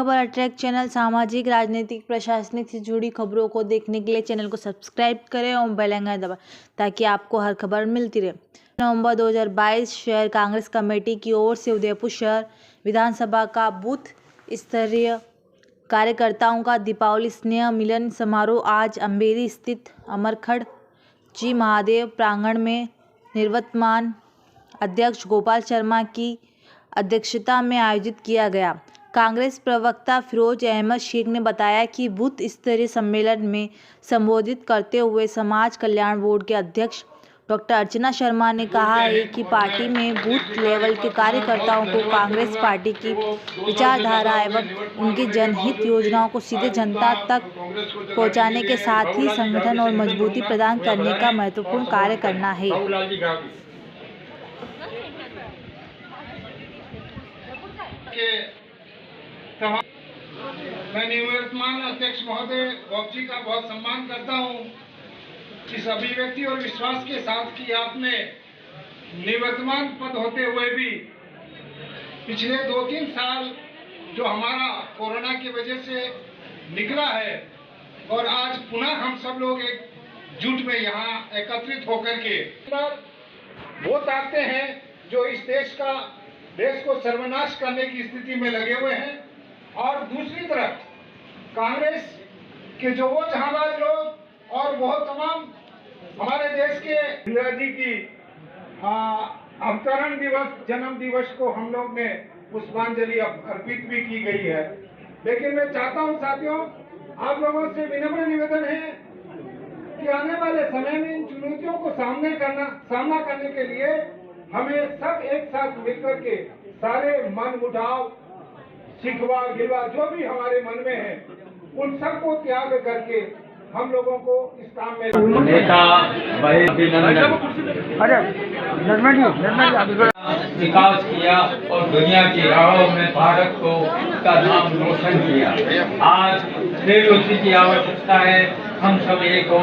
खबर attract channel सामाजिक, राजनीतिक, प्रशासनिक से जुड़ी खबरों को देखने के लिए चैनल को सब्सक्राइब करें और बेल आइकन दबाएं ताकि आपको हर खबर मिलती रहे। नवंबर 2022 शहर कांग्रेस कमेटी की ओर से उदयपुर शहर विधानसभा का बूथ स्तरीय कार्यकर्ताओं का दीपावली स्नेह मिलन समारोह आज अम्बेरी स्थित अमरखड़ जी महादेव प्रांगण में निवर्तमान अध्यक्ष गोपाल शर्मा की अध्यक्षता में आयोजित किया गया। कांग्रेस प्रवक्ता फिरोज अहमद शेख ने बताया कि बूथ स्तरीय सम्मेलन में संबोधित करते हुए समाज कल्याण बोर्ड के अध्यक्ष डॉक्टर अर्चना शर्मा ने कहा है कि पार्टी में बूथ लेवल के कार्यकर्ताओं को कांग्रेस पार्टी की विचारधारा एवं उनकी जनहित योजनाओं को सीधे जनता तक पहुंचाने के साथ ही संगठन और मजबूती प्रदान करने का महत्वपूर्ण कार्य करना है। मैं निवर्तमान अध्यक्ष महोदय गौप जी का बहुत सम्मान करता हूं। इस अभिव्यक्ति और विश्वास के साथ कि आपने निवर्तमान पद होते हुए भी पिछले 2-3 साल जो हमारा कोरोना की वजह से निकला है और आज पुनः हम सब लोग एकजुट में यहाँ एकत्रित होकर के वो ताकते हैं जो इस देश को सर्वनाश करने की स्थिति में लगे हुए हैं, और दूसरी तरफ कांग्रेस के जो वो जहांबाज लोग और वो तमाम हमारे देश के इंदिरा जी की अवतरण दिवस जन्म दिवस को हम लोग ने पुष्पांजलि अर्पित भी की गई है। लेकिन मैं चाहता हूं साथियों, आप लोगों से विनम्र निवेदन है कि आने वाले समय में इन चुनौतियों को सामना करने के लिए हमें सब एक साथ मिलकर के सारे मन मुटाव शिकवा गिलवा जो भी हमारे मन में है उन सबको त्याग करके हम लोगों को इस काम में नेता भाई अभिनंदन विकास किया और दुनिया की राहों में भारत को का नाम रोशन किया। आज फिर उसी की आवश्यकता है। हम सब एक हों।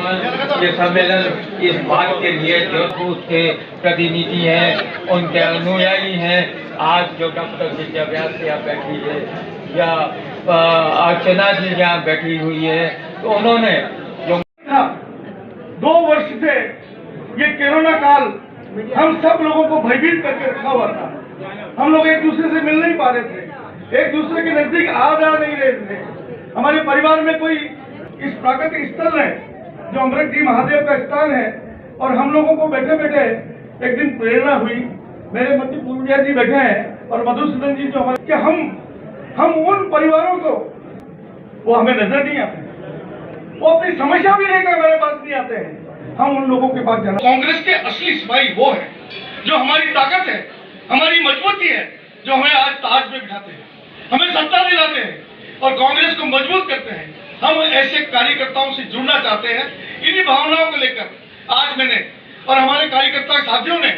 ये सम्मेलन इस बात के लिए जो उसके प्रतिनिधि हैं, उनके अनुयायी हैं। आज जो डॉक्टर विजया व्यास यहाँ बैठी है या अर्चना जी यहाँ बैठी हुई है, तो उन्होंने जो 2 वर्ष से ये कोरोना काल हम सब लोगों को भयभीत करके रखा हुआ था। हम लोग एक दूसरे से मिल नहीं पा रहे थे, एक दूसरे के नजदीक आ जा नहीं रहे थे। हमारे परिवार में कोई इस प्राकृतिक स्थल है जो अमरखड़ जी महादेव का स्थान है, और हम लोगों को बैठे बैठे एक दिन प्रेरणा हुई। मेरे मध्य पूर्णिया जी बैठे हैं और मधुसूदन जी जो हमारे, कि हम उन परिवारों को, वो हमें नजर नहीं आते, वो अपनी समस्या भी लेकर हमारे पास नहीं आते हैं। हम उन लोगों के पास जाना। कांग्रेस के असली सिपाही वो है जो हमारी ताकत है, हमारी मजबूती है, जो हमें आज ताज में बिठाते हैं, हमें सत्ता दिलाते हैं और कांग्रेस को मजबूत करते हैं। हम ऐसे कार्यकर्ताओं से जुड़ना चाहते हैं। इन्हीं भावनाओं को लेकर आज मैंने और हमारे कार्यकर्ता साथियों ने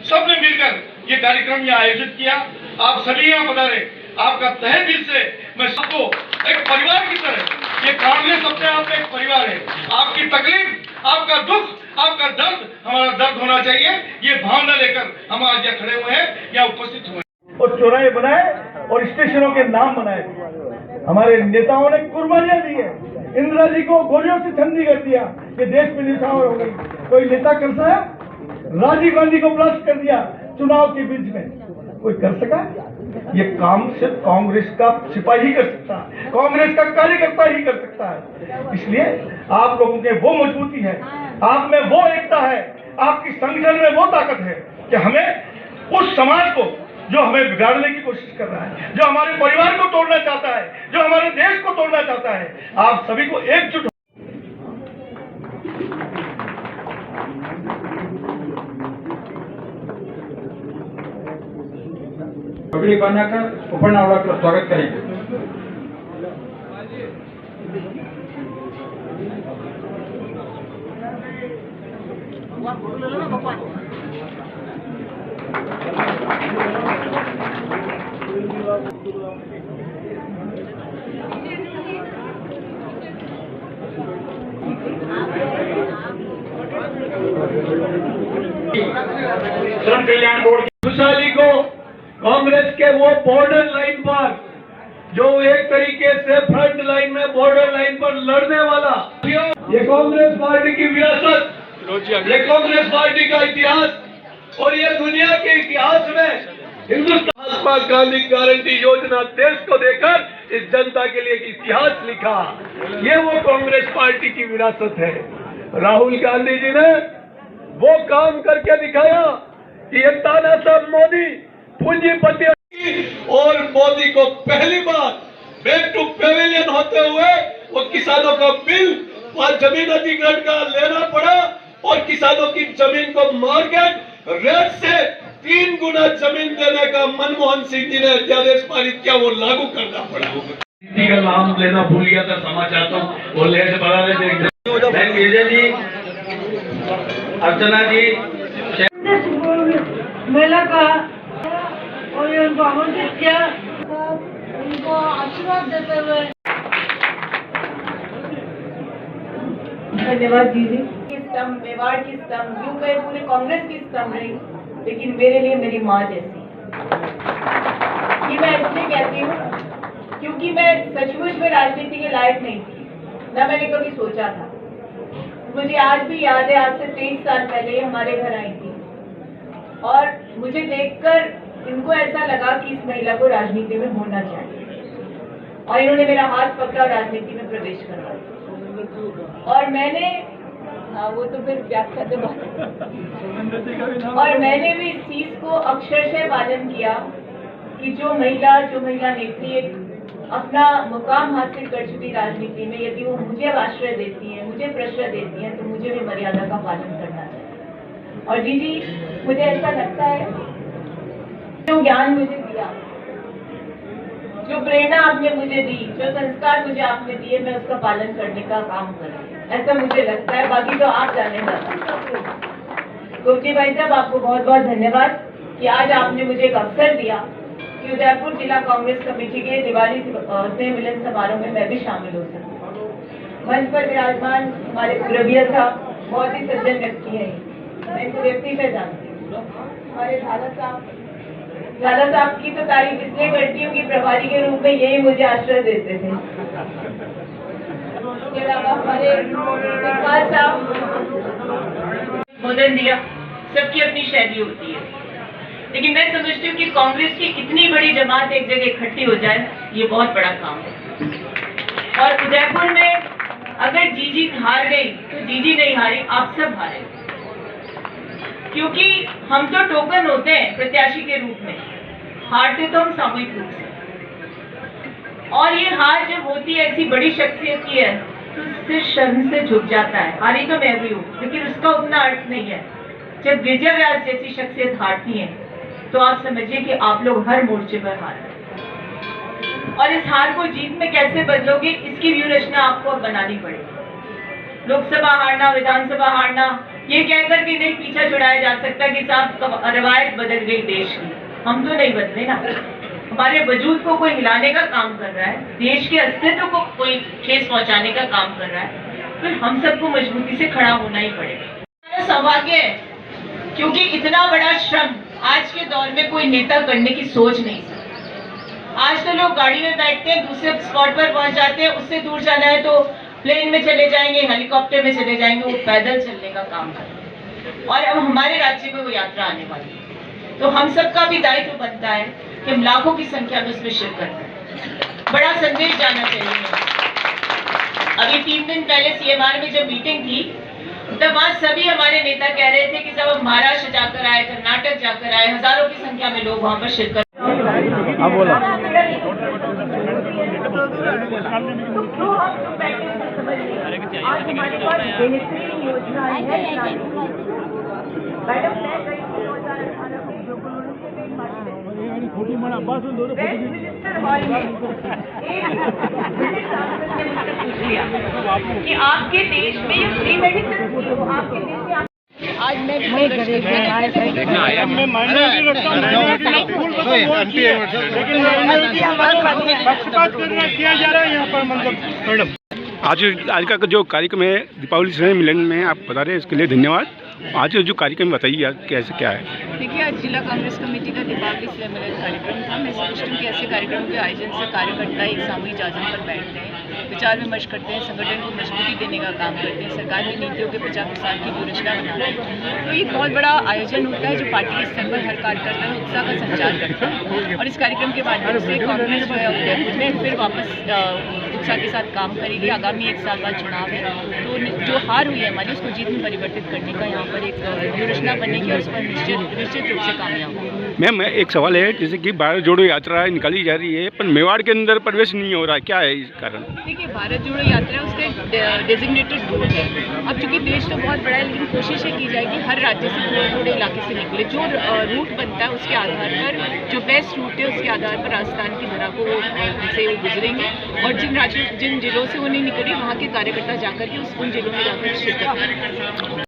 सबने मिलकर ये कार्यक्रम यहाँ आयोजित किया। आप सभी यहाँ पधारे। आपका तहे दिल से मैं सबको एक परिवार की तरह, ये कांग्रेस अपने आप में एक परिवार है। आपकी तकलीफ, आपका दुख, आपका दर्द हमारा दर्द होना चाहिए, ये भावना लेकर हम आज यहाँ खड़े हुए हैं, यहाँ उपस्थित हुए और चौराहे बनाए और स्टेशनों के नाम बनाए। हमारे नेताओं ने कुर्बानियां दी है। इंदिरा जी को गोलियों से ठंडी कर दिया कि देश में निछावर हो गई। कोई नेता कर सका? राजीव गांधी को ब्लास्ट कर दिया चुनाव के बीच में, कोई कर सका? ये काम सिर्फ कांग्रेस का सिपाही ही कर सकता है, कांग्रेस का कार्यकर्ता ही कर सकता है। इसलिए आप लोगों के वो मजबूती है, आप में वो एकता है, आपकी संगठन में वो ताकत है कि हमें उस समाज को जो हमें बिगाड़ने की कोशिश कर रहा है, जो हमारे परिवार को तोड़ना चाहता है, जो हमारे देश को तोड़ना चाहता है, आप सभी को एकजुट पगड़ी बनाकर उपरनावड़ा का स्वागत करेंगे। श्रम कल्याण बोर्ड की खुशहाली को कांग्रेस के वो बॉर्डर लाइन पर जो एक तरीके से फ्रंट लाइन में, बॉर्डर लाइन पर लड़ने वाला, ये कांग्रेस पार्टी की विरासत, ये कांग्रेस पार्टी का इतिहास और ये दुनिया के इतिहास में हिंदुस्तान महात्मा गांधी गारंटी योजना देश को देकर इस जनता के लिए एक इतिहास लिखा। ये वो कांग्रेस पार्टी की विरासत है। राहुल गांधी जी ने वो काम करके दिखाया कि ये तानाशाह मोदी पूंजीपति और मोदी को पहली बार बैक टू पेविलियन होते हुए वो किसानों का बिल और जमीन अधिग्रहण का लेना पड़ा और किसानों की जमीन को मार्केट रेट से 3 गुना जमीन देने का मनमोहन सिंह जी ने अध्यादेश पारित किया, वो लागू करना पड़ा। किसी का नाम लेना भूल गया था, क्षमा चाहता हूँ। वो लेट बढ़ा रहे जी, अर्चना जी मेला का और उनको आमंत्रित किया, उनको आशीर्वाद देते हुए धन्यवाद दीदी। की स्तंभ, मेवाड़ की स्तंभ, यूं कहे पूरे कांग्रेस की स्तंभ रही, लेकिन मेरे लिए मेरी माँ जैसी। ये मैं इसलिए कहती हूँ क्योंकि मैं सचमुच में राजनीति के लायक नहीं थी, न मैंने कभी सोचा था। मुझे आज भी याद है, आज से 23 साल पहले हमारे घर आई थी और मुझे देखकर इनको ऐसा लगा कि इस महिला को राजनीति में होना चाहिए और इन्होंने मेरा हाथ पकड़ा, राजनीति में प्रवेश करवाया और मैंने वो तो फिर व्याख्या दे और मैंने भी इस चीज को अक्षरशः पालन किया कि जो महिला नेत्री अपना मुकाम हासिल कर चुकी राजनीति में, यदि वो मुझे आश्रय देती है, मुझे प्रश्रय देती है, तो मुझे भी मर्यादा का पालन करना चाहिए। और जी मुझे ऐसा लगता है जो ज्ञान मुझे दिया, जो प्रेरणा आपने मुझे दी, जो संस्कार मुझे आपने दिए, मैं उसका पालन करने का काम कर रही हूँ, ऐसा मुझे लगता है। बाकी तो आप जाने गुप्ती भाई साहब, आपको बहुत बहुत धन्यवाद कि आज आपने मुझे एक अवसर दिया कि उदयपुर जिला कांग्रेस कमेटी के दिवाली स्नेह मिलन समारोह में मैं भी शामिल हो सकूं। मंच पर विराजमान हमारे पूरबिया साहब बहुत ही सज्जन व्यक्ति हैं, मैं इनको व्यक्ति से जानती हूँ। हमारे झाला साहब की तो तारीफ इसलिए करती हूँ कि प्रभारी के रूप में यही मुझे आश्रय देते थे। इसके अलावा हमारे इकबाल साहब संबोधन दिया, सबकी अपनी शैली होती है, लेकिन मैं समझती हूँ कि कांग्रेस की इतनी बड़ी जमात एक जगह इकट्ठी हो जाए, ये बहुत बड़ा काम है। और उदयपुर में अगर जीजी हार गई तो जीजी नहीं हारी, आप सब हारे, क्योंकि हम तो टोकन होते हैं प्रत्याशी के रूप में, हारते तो हम सामूहिक रूप से। और ये हार जब होती है ऐसी बड़ी शख्सियत की है तो सिर शर्म से झुक जाता है। हारी तो मैं भी हूँ, लेकिन उसका उतना अर्थ नहीं है। जब विजय व्यास जैसी शख्सियत हारती है तो आप समझिए कि आप लोग हर मोर्चे पर हार रहे हैं। और इस हार को जीत में कैसे बदलोगे, इसकी व्यूह रचना आपको बनानी पड़ेगी। लोकसभा हारना, विधानसभा हारना, ये कहकर कि नहीं पीछा छुड़ाया जा सकता कि साहब रवायत बदल गई देश की। हम तो नहीं बदले ना, हमारे वजूद को कोई हिलाने का काम कर रहा है, देश के अस्तित्व को कोई ठेस पहुंचाने का काम कर रहा है, फिर हम सबको मजबूती से खड़ा होना ही पड़ेगा। हमारा सौभाग्य है क्योंकि इतना बड़ा श्रम आज के दौर में कोई नेता करने की सोच नहीं सकता। आज तो लोग गाड़ी में बैठते हैं, दूसरे स्पॉट पर पहुंच जाते हैं, उससे दूर जाना है तो प्लेन में चले जाएंगे, हेलीकॉप्टर में चले जाएंगे, वो पैदल चलने का काम करें। और अब हमारे राज्य में वो यात्रा आने वाली है, तो हम सबका भी दायित्व बनता है कि हम लाखों की संख्या में उसमें शिरकत करें। बड़ा संदेश जाना चाहिए। अभी 3 दिन पहले CMR में जब मीटिंग थी तब वहाँ सभी हमारे नेता कह रहे थे कि जब हम महाराष्ट्र जाकर आए, कर्नाटक जाकर आए, हजारों की संख्या में लोग वहाँ पर शिरकत। आज हमारे पास बेहतरीन योजनाएं हैं। कि आपके देश में ये फ्री मेडिसिन आपके देश में आज मैं देखना आया मैं माइनॉरिटी रखता हूं, लेकिन पक्षपात किया जा रहा है यहाँ पर, मतलब मैडम आज का जो कार्यक्रम है दीपावली स्नेह मिलन में आप बता रहे हैं, इसके लिए धन्यवाद। आज जो कार्यक्रम बताइए कैसे क्या है। देखिए, आज जिला कांग्रेस कमेटी का दीपावली स्नेह मिलन कार्यक्रम था। मैं समझती हूँ कि ऐसे कार्यक्रमों के आयोजन से कार्यकर्ता एक सामूहिक जाजम पर बैठते हैं, विचार विमर्श करते हैं, संगठन को मजबूती देने का काम करते हैं, सरकार की नीतियों के प्रचार प्रसार की योजना बनाते हैं। तो ये बहुत बड़ा आयोजन होता है जो पार्टी के स्तर पर हर कार्यकर्ता में उत्साह का संचार करता है। और इस कार्यक्रम के माध्यम से कांग्रेस जो है उदयपुर में फिर वापस उत्साह के साथ काम करेगी। आगामी 1 साल बाद चुनाव है, तो जो हार हुई है हमारी उसको जीत में परिवर्तित करने का यहाँ पर एक योजना बनेगी और उस पर निश्चित रूप से कामयाब होगी। मैम, एक सवाल है, जैसे कि भारत जोड़ो यात्रा निकाली जा रही है पर मेवाड़ के अंदर प्रवेश नहीं हो रहा है, क्या है इस कारण? देखिए, भारत जोड़ो यात्रा उसका एक डेजिग्नेटेड रूट है। अब चूंकि देश तो बहुत बड़ा है, लेकिन कोशिश ये की जाए कि हर राज्य से थोड़े इलाके से निकले। जो रूट बनता है उसके आधार पर, जो बेस्ट रूट है उसके आधार पर राजस्थान की धरा को से वो गुजरेंगे और जिन जिलों से वो नहीं निकले वहाँ के कार्यकर्ता जाकर के उन जिलों में जाकर शिरकत करेंगे।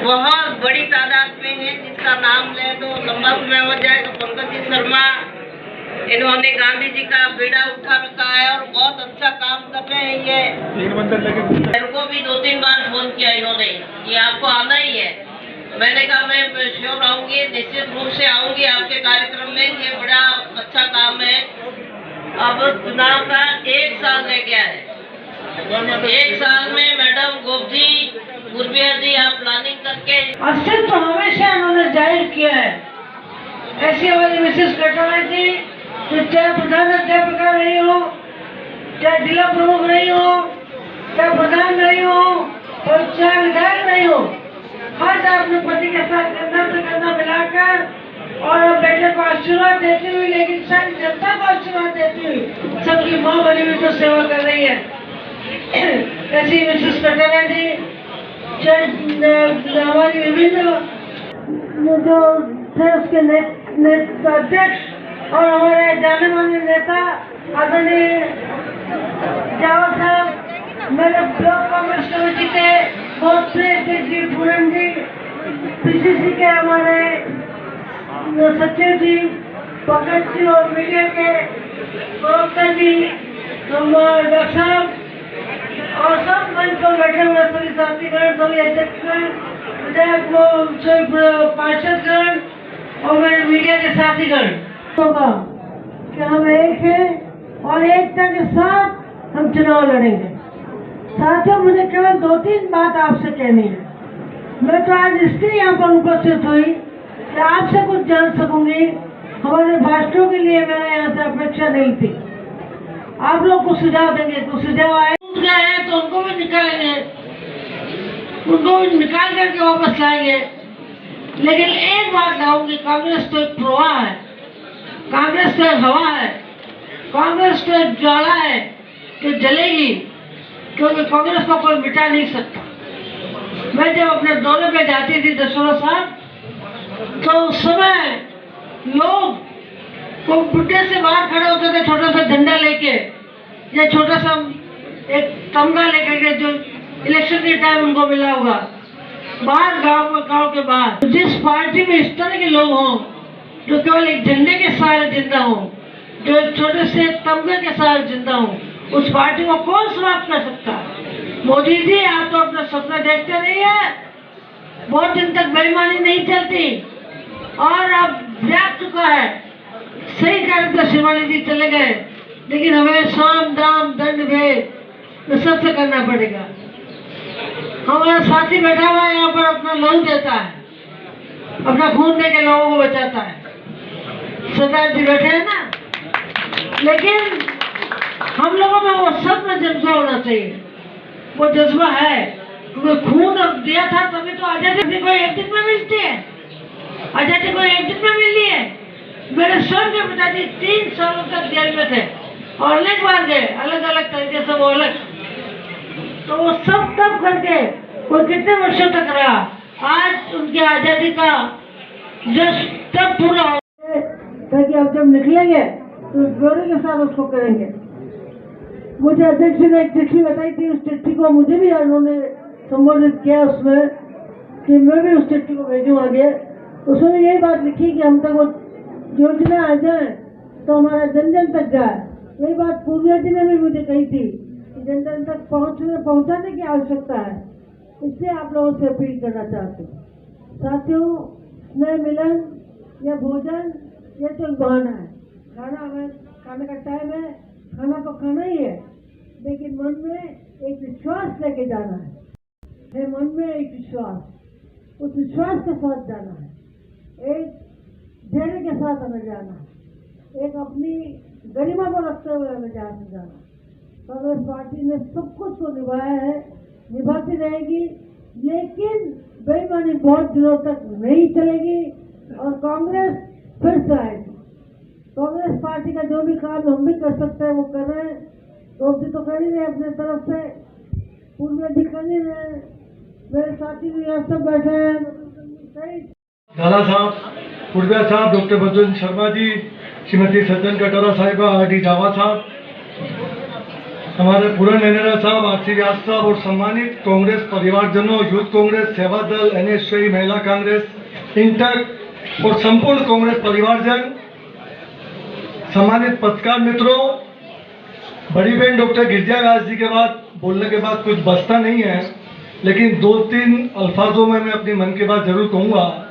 बहुत बड़ी तादाद में है, जिसका नाम ले तो लंबा समय हो जाएगा। पंकज जी शर्मा, इन्होंने गांधी जी का बीड़ा उठा रखा है और बहुत अच्छा काम कर रहे हैं। ये मेरे को भी 2-3 बार फोन किया इन्होंने कि आपको आना ही है। मैंने कहा मैं श्योर आऊंगी, निश्चित रूप से आऊंगी आपके कार्यक्रम में। ये बड़ा अच्छा काम है। अब चुनाव का 1 साल रह गया है। 1 साल में मैडम गोपजी पूर्विया जी आप प्लानिंग करके अस्तित्व हमेशा उन्होंने जाहिर किया है। ऐसी हमारी मिसेस कटवाल जी, तो चाहे प्रधानाध्यापिका नहीं हो, चाहे जिला प्रमुख नहीं हो, चाहे प्रधान नहीं हो और चाहे विधायक नहीं हो, हर अपने पति के साथ कंधा से कंधा मिलाकर और बेटे को आशीर्वाद देती हुई, लेकिन सारी जनता को आशीर्वाद देती हुई सबकी माँ बनी हुई तो सेवा कर रही है। ऐसी मिसेस कटवाल जी, हमारी विभिन्न जो थे उसके अध्यक्ष और हमारे जाने माने नेता आदरणीय जावड़ साहब, मेरे ब्लॉक कांग्रेस कमेटी के बहुत प्रिय जी पूरन जी, पीसीसी के हमारे सचिव जी भगत जी और मीडिया के प्रवक्ता जी, डॉक्टर साहब और सब मंच पर बैठे हुए सभी साथीगण, सभी अध्यक्षगण, विधायक सभी पार्षदगण और मेरे मीडिया के साथीगण, होगा कि हम एक हैं और एकता के साथ हम चुनाव लड़ेंगे। साथियों, मुझे केवल 2-3 बात आपसे कहनी है। मैं तो आज इसलिए यहाँ पर उपस्थित हुई कि आपसे कुछ जान सकूंगी। हमारे भाषणों के लिए मैंने यहाँ से अपेक्षा नहीं थी। आप लोग को सुझाव देंगे, तो सुझाव आए हैं तो उनको भी निकालेंगे, उनको भी निकाल करके वापस लाएंगे। लेकिन एक बात कहूंगी, कांग्रेस तो एक प्रवाह है, कांग्रेस तो एक हवा है, कांग्रेस तो एक ज्वाला है कि जलेगी, क्योंकि कांग्रेस को कोई मिटा नहीं सकता। मैं जब अपने दौरे पे जाती थी दशहरा साहब, तो उस समय लोग को बुड्ढे से बाहर खड़े होते थे छोटा सा झंडा लेके या छोटा सा एक तमगा लेकर के, जो इलेक्शन के टाइम उनको मिला होगा, बाहर गांव के बाहर। जिस पार्टी में इस तरह के लोग हों जो केवल एक झंडे के सहारे जिंदा हों, जो एक छोटे से तमगे के सहारे जिंदा हों, उस पार्टी को कौन समाप्त कर सकता है? मोदी जी, आप तो अपना सपना देखते नहीं है। बहुत दिन तक बेईमानी नहीं चलती और अब व्याप चुका है। सही कारण तो शिवानी जी चले गए, लेकिन हमें साम दाम दंड भेद सबसे करना पड़ेगा। हमारा साथी बैठा हुआ है यहाँ पर, अपना लहू देता है, अपना खून दे के लोगों को बचाता है। सरदार जी बैठे हैं ना, लेकिन हम लोगों में वो सब में जज्बा होना चाहिए। वो जज्बा है, क्योंकि खून दिया था तभी तो आजादी कोई एक दिन में मिलती है, आजादी कोई एक दिन में मिली है। मेरे स्वर्गीय पिताजी 3 सालों तक जेल में थे और अनेक बार गए, अलग अलग तरीके से वो अलग, तो वो सब तब करके वो कितने वर्षों तक रहा। आज उनकी आजादी का जश्न तब पूरा हो, ताकि अब जब निकलेंगे तो जोड़ी के साथ उसको करेंगे। मुझे अध्यक्ष ने एक चिट्ठी बताई थी, उस चिट्ठी को मुझे भी उन्होंने संबोधित किया उसमें कि मैं भी उस चिट्ठी को भेजूँ आगे। उसमें यही बात लिखी कि हम तक वो योजना आ जाए तो हमारा जन जन तक जाए। यही बात पूर्णिया जी ने भी मुझे कही थी कि जन जन तक पहुँचाने की आवश्यकता है। इसलिए आप लोगों से अपील करना चाहते हैं। साथियों, स्नेह मिलन या भोजन ये तो एक बहाना है। खाने का टाइम है, खाना तो खाना ही है, लेकिन मन में एक विश्वास लेके जाना है। मन में एक विश्वास, उस विश्वास के साथ जाना है, एक धैर्य के साथ हमें जाना है, एक अपनी गरिमा को रखते हुए हमें जाना। कांग्रेस पार्टी ने सब कुछ को निभाया है, निभाती रहेगी, लेकिन बेईमानी बहुत दिनों तक नहीं चलेगी और कांग्रेस फिर से आएगी। कांग्रेस पार्टी का जो भी काम हम भी कर सकते हैं वो कर रहे हैं। गोपी तो कर ही रहे अपने तरफ से, पूर्व भी कर ही रहे, मेरे साथी भी यहाँ सब बैठे हैं। झाला साहब, पूर्विया साहब, डॉक्टर बद्रुद्दीन शर्मा जी, श्रीमती सज्जन कटोरा साहिबा, आर.डी. जावा साहब, हमारे पूरन नेनेरा साहब, आर.सी. व्यास साहब और सम्मानित कांग्रेस परिवारजनों, यूथ कांग्रेस, सेवा दल, NSY, महिला कांग्रेस, इंटक और संपूर्ण कांग्रेस परिवारजन, सम्मानित पत्रकार मित्रों, बड़ी बहन डॉक्टर गिरिजा व्यास जी के बाद बोलने के बाद कुछ बचता नहीं है, लेकिन 2-3 अल्फाजों में मैं अपनी मन की बात जरूर कहूँगा।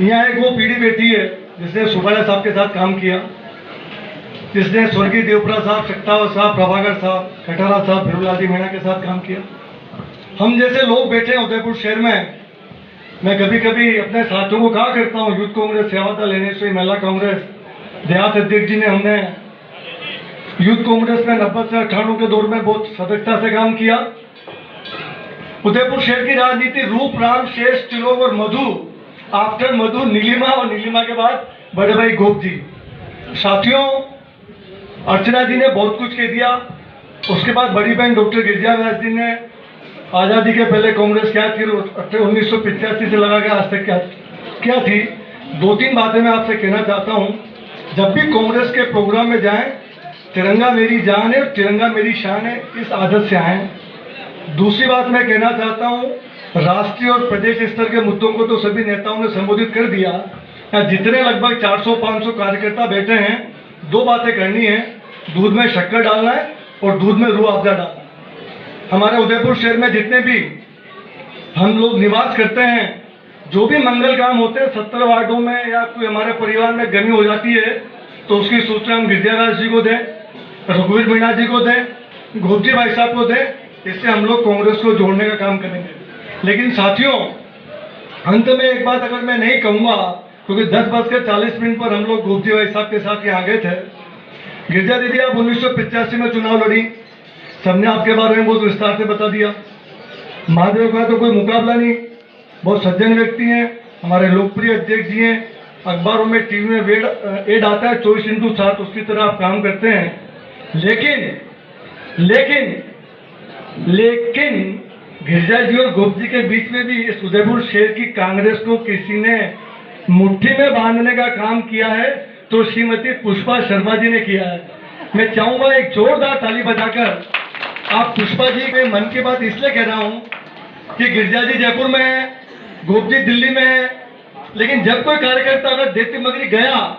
यहाँ एक वो पीढ़ी बैठी है जिसने सुबाला साहब के साथ काम किया, जिसने स्वर्गीय देवपुरा साहब, शक्तावर साहब, प्रभाकर साहब, कटारा साहब, फिरुलादी मीणा के साथ काम किया। हम जैसे लोग बैठे हैं उदयपुर शहर में। मैं कभी कभी अपने साथियों को कहा करता हूँ, यूथ कांग्रेस, सेवा दल, NSY, महिला कांग्रेस, देहात अध्यक्ष जी ने हमने यूथ कांग्रेस में 90 से 98 के दौर में बहुत सतर्कता से काम किया। उदयपुर शहर की राजनीति रूप, राम, शेष, त्रिलोक और मधु, आफ्टर मधु नीलिमा और नीलिमा के बाद बड़े भाई गोप जी। साथियों, अर्चना जी ने बहुत कुछ कह दिया। उसके बाद बड़ी बहन डॉक्टर गिरिजा व्यास जी ने आज़ादी के पहले कांग्रेस क्या थी, 1985 से लगा के आज तक क्या थी। 2-3 बातें मैं आपसे कहना चाहता हूँ। जब भी कांग्रेस के प्रोग्राम में जाएं, तिरंगा मेरी जान है और तिरंगा मेरी शान है, इस आदत से आएँ। दूसरी बात मैं कहना चाहता हूँ, राष्ट्रीय और प्रदेश स्तर के मुद्दों को तो सभी नेताओं ने संबोधित कर दिया। जितने लगभग 400-500 कार्यकर्ता बैठे हैं, 2 बातें करनी है, दूध में शक्कर डालना है और दूध में रूह अफ़ज़ा डालना है। हमारे उदयपुर शहर में जितने भी हम लोग निवास करते हैं, जो भी मंगल काम होते हैं 70 वार्डों में या कोई हमारे परिवार में गमी हो जाती है तो उसकी सूचना हम गिरिजा व्यास जी को दें, रघुवीर मीणा जी को दें, गोपजी भाई साहब को दें। इससे हम लोग कांग्रेस को जोड़ने का काम करेंगे। लेकिन साथियों, अंत में एक बात अगर मैं नहीं कहूँगा, क्योंकि 10:40 पर हम लोग गोपजी भाई साहब के साथ यहाँ गए थे। गिरिजा दीदी, आप 1985 में चुनाव लड़ी, सबने आपके बारे में बहुत विस्तार से बता दिया। महादेव का तो कोई मुकाबला नहीं, बहुत सज्जन व्यक्ति हैं, हमारे लोकप्रिय अध्यक्ष जी हैं, अखबारों में, टीवी में एड आता है 24/7, उसकी तरह आप काम करते हैं। लेकिन गिरिजा जी और गोप जी के बीच में भी इस उदयपुर शहर की कांग्रेस को किसी ने मुट्ठी में बांधने का काम किया है तो श्रीमती पुष्पा शर्मा जी ने किया है। मैं चाहूंगा एक जोरदार ताली बजाकर आप पुष्पा जी के मन की बात इसलिए कह रहा हूं कि गिरिजा जी जयपुर में है, गोप जी दिल्ली में है, लेकिन जब कोई कार्यकर्ता अगर देती मगरी गया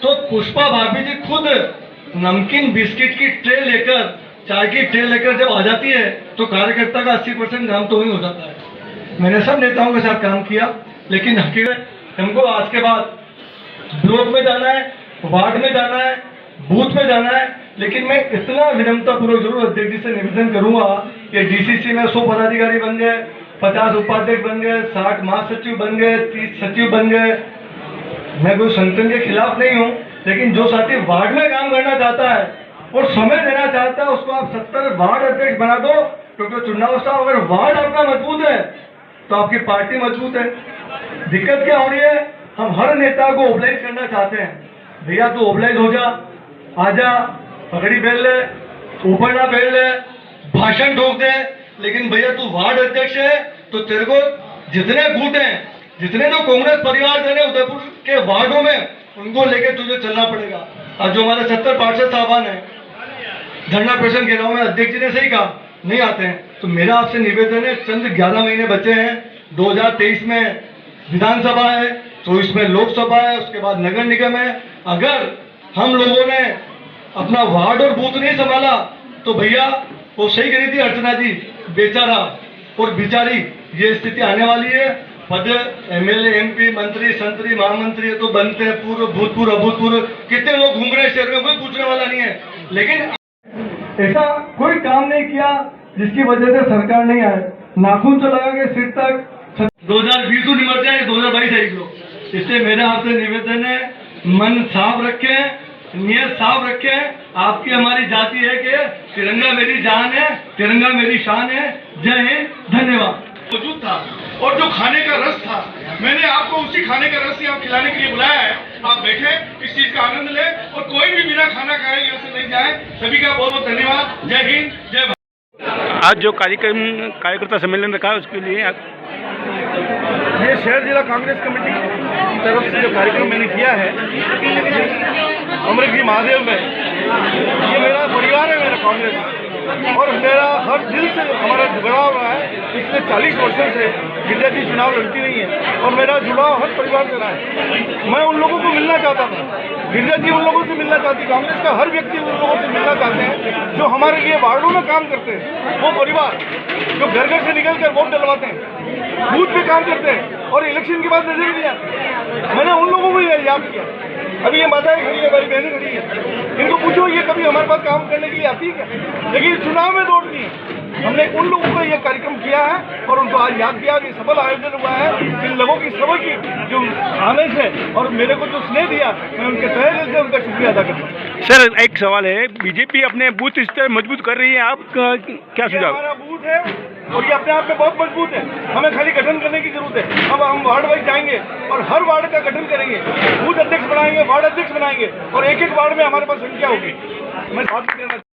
तो पुष्पा भाभी जी खुद नमकीन बिस्किट की ट्रे लेकर, चाय की ट्रे लेकर जब आ जाती है तो कार्यकर्ता का 80% काम तो वही हो जाता है। मैंने सब नेताओं के साथ काम किया, लेकिन हकीकत हमको आज के बाद ब्लॉक में जाना है, वार्ड में जाना है, बूथ में जाना है। लेकिन मैं इतना विनम्रतापूर्वक जरूर अध्यक्ष जी से निवेदन करूंगा कि DCC में 100 पदाधिकारी बन गए, 50 उपाध्यक्ष बन गए, 60 महासचिव बन गए, 30 सचिव बन गए। मैं कोई संगठन के खिलाफ नहीं हूं, लेकिन जो साथी वार्ड में काम करना चाहता है और समय देना चाहता है, उसको आप 70 वार्ड अध्यक्ष बना दो। क्योंकि चुनाव साहब, अगर वार्ड आपका मजबूत है तो आपकी पार्टी मजबूत है। दिक्कत क्या हो रही है, हम हर नेता को ओबलाइज करना चाहते हैं। भैया तू ओबलाइज हो जा, आजा, पगड़ी पहन ले, ऊपर ना पहन ले, भाषण ठोक दे, लेकिन भैया तू वार्ड अध्यक्ष है तो तेरे को जितने बूथ हैं, जितने जो कांग्रेस परिवार है उदयपुर के वार्डों में, उनको लेके तुझे चलना पड़ेगा। और जो हमारे 70 पार्षद साहबान हैं, धरना प्रदर्शन के रहा हूँ, अध्यक्ष जी ने सही कहा नहीं आते हैं। तो मेरा आपसे निवेदन है, चंद 11 महीने बचे हैं, 2023 में विधानसभा है, 24 में लोकसभा है, उसके बाद नगर निगम है। अगर हम लोगों ने अपना वार्ड और बूथ नहीं संभाला तो भैया वो सही करी थी अर्चना जी, बेचारा और बिचारी, ये स्थिति आने वाली है। पद एमएलए, एमपी, मंत्री, संतरी, महामंत्री तो बनते हैं, पूर्व, भूतपूर्व, अभूतपूर्व, कितने लोग घूम रहे हैं शहर में, कोई पूछने वाला नहीं है। लेकिन ऐसा कोई काम नहीं किया जिसकी वजह से सरकार नहीं आए। नाखून से लगा के सिर तक 2020 निमट जाए, 2022 आई लो। इसलिए मेरा आपसे निवेदन है, मन साफ रखें, नियत साफ रखें। आपकी हमारी जाति है कि तिरंगा मेरी जान है, तिरंगा मेरी शान है। जय हिंद, धन्यवाद। मौजूद था और जो खाने का रस था, मैंने आपको उसी खाने का रस यहाँ खिलाने के लिए बुलाया है। आप बैठे, इस चीज का आनंद ले और कोई भी बिना खाना खाए यहाँ से नहीं जाए। सभी का बहुत बहुत धन्यवाद। जय हिंद, जय भारत। आज जो कार्यकर्ता सम्मेलन रखा है उसके लिए ये शहर जिला कांग्रेस कमेटी की तरफ से जो कार्यक्रम मैंने किया है अमृत जी महादेव में, ये मेरा परिवार है, मेरा कांग्रेस, और मेरा हर दिल से हमारा जुड़ाव रहा है। पिछले 40 वर्षों से गिरिजा जी चुनाव लड़ती नहीं है और मेरा जुड़ाव हर परिवार से रहा है। मैं उन लोगों को मिलना चाहता था, गिरिजा जी उन लोगों से मिलना चाहती, कांग्रेस का हर व्यक्ति उन लोगों से मिलना चाहते हैं जो हमारे लिए वार्डों में काम करते हैं। वो परिवार जो घर घर से निकल कर वोट डलवाते हैं, बूथ पे काम करते हैं और इलेक्शन के बाद नजर नहीं आते। मैंने उन लोगों को याद किया। अभी ये माताएं खड़ी है, हमारी बहनें खड़ी है, इनको पूछो ये कभी हमारे पास काम करने के लिए आती है क्या? लेकिन चुनाव में दौड़ती है। हमने उन लोगों को ये कार्यक्रम किया है और उनको आज याद किया। ये सफल आयोजन हुआ है। इन लोगों की सभी की जो आमेज है और मेरे को जो स्नेह दिया, मैं उनके तहे दिल से उनका शुक्रिया अदा करता हूँ। सर एक सवाल है, बीजेपी अपने बूथ इस तरह मजबूत कर रही है, आप क्या सुझाव? हमारा बूथ है और ये अपने आप में बहुत मजबूत है। हमें खाली गठन करने की जरूरत है। अब हम वार्ड वाइज जाएंगे और हर वार्ड का गठन करेंगे, बूथ अध्यक्ष बनाएंगे, वार्ड अध्यक्ष बनाएंगे और एक एक वार्ड में हमारे पास संख्या होगी। मैं बात करना